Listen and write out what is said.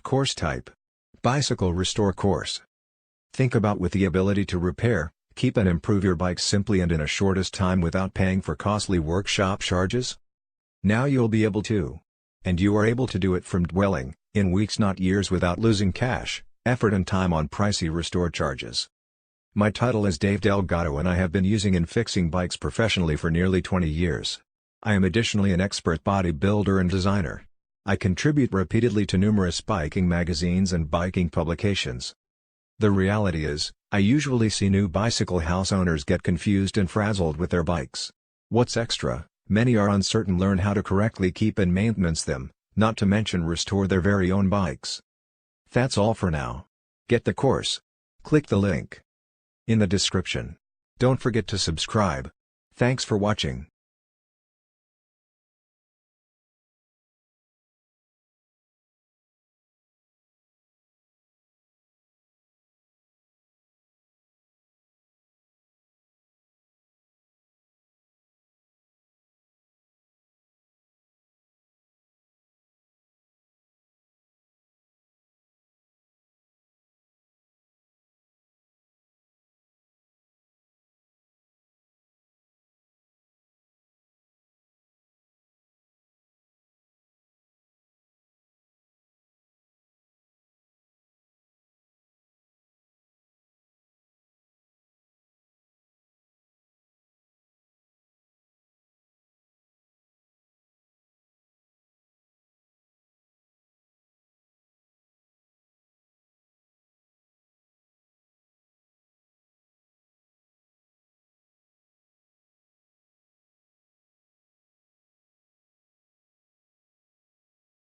Course type: Bicycle Restore Course. Think about with the ability to repair, keep and improve your bike simply and in a shortest time without paying for costly workshop charges? Now you'll be able to. And you are able to do it from dwelling, in weeks not years without losing cash, effort and time on pricey restore charges. My title is Dave Delgado and I have been using and fixing bikes professionally for nearly 20 years. I am additionally an expert bodybuilder and designer. I contribute repeatedly to numerous biking magazines and biking publications. The reality is, I usually see new bicycle house owners get confused and frazzled with their bikes. What's extra, many are uncertain learn how to correctly keep and maintenance them, not to mention restore their very own bikes. That's all for now. Get the course. Click the link in the description. Don't forget to subscribe. Thanks for watching.